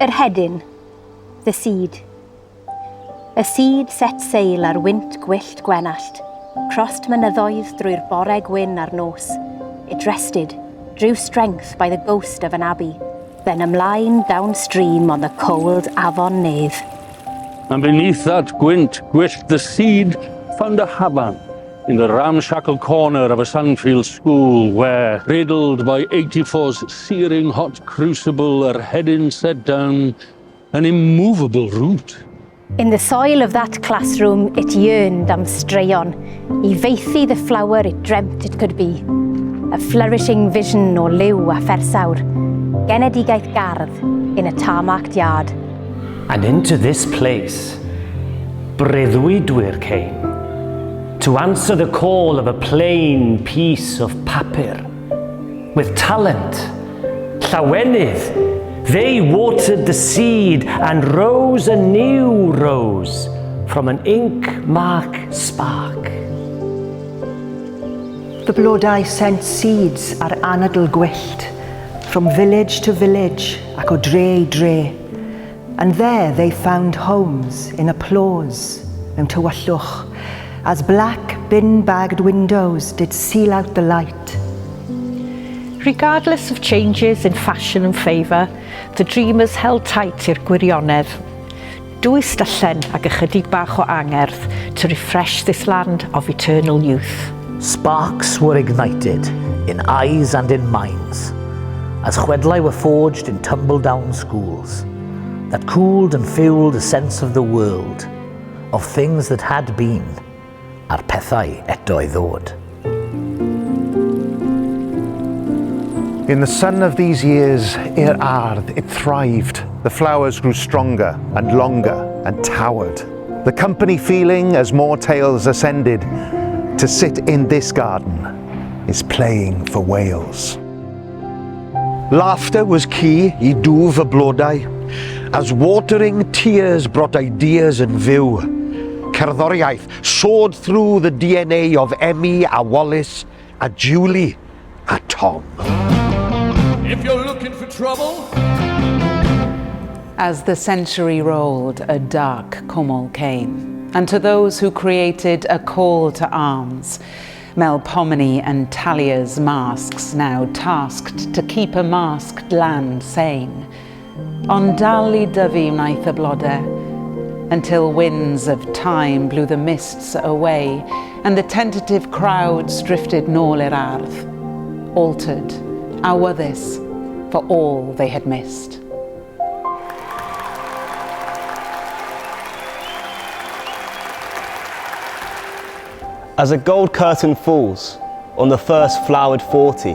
Yr Hedyn, the seed. Y seed set sail ar wynt gwyllt gwenallt, crossed mynyddoedd drwy'r bore gwyn ar nos. It rested, drew strength by the ghost of an abbey, then ymlaen downstream on the cold Afon Nedd. And beneath that gwyllt the seed found a haban in the ramshackle corner of a Sandfield school where, cradled by 84's searing hot crucible, Yr Hedyn set down an immovable root. In the soil of that classroom, it yearned am straeon, I feithi the flower it dreamt it could be. A flourishing vision o liw a phersawr, genedigaeth gardd in a tarmacked yard. And into this place, breuddwydwyr came, to answer the call of a plain piece of papur. With talent, llawenydd, they watered the seed and rose a new rose from an ink mark spark. The blodau sent seeds ar anadl gwyllt, from village to village ac o dre I dre. And there they found homes in applause mewn tywyllwch, as black bin-bagged windows did seal out the light. Regardless of changes in fashion and favour, the dreamers held tight i'r gwirionedd. Dwys dyllen ag ychydig bach o angerdd to refresh this land of eternal youth. Sparks were ignited in eyes and in minds, as chwedlau were forged in tumble-down schools, that cooled and fueled a sense of the world, of things that had been, a'r pethau eto I ddod. In the sun of these years, i'r ardd, it thrived. The flowers grew stronger and longer and towered. The company feeling, as more tales ascended, to sit in this garden is playing for Wales. Laughter was key I dwf y blodau, as watering tears brought ideas and view. Cerddoriaeth soared through the DNA of Emmy a Wallace, a Julie, a Tom. If you're looking for trouble. As the century rolled, a dark cwmwl came, and to those who created a call to arms, Melpomene and Talia's masks now tasked to keep a masked land sane. Ond dal I dyfu wnaeth y blodau, until winds of time blew the mists away and the tentative crowds drifted nôl i'r ardd, altered, awyddus for all they had missed. As a gold curtain falls on the first flowered 40,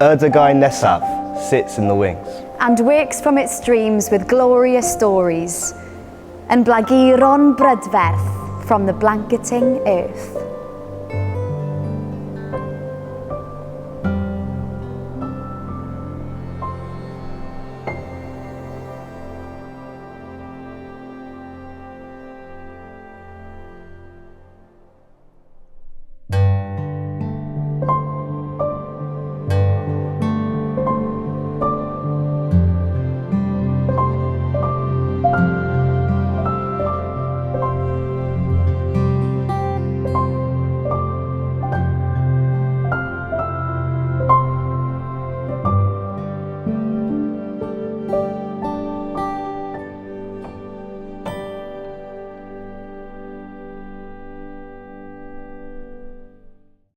Erdogan Nesav sits in the wings. And wakes from its dreams with glorious stories, and blaguron brydferth from the blanketing earth.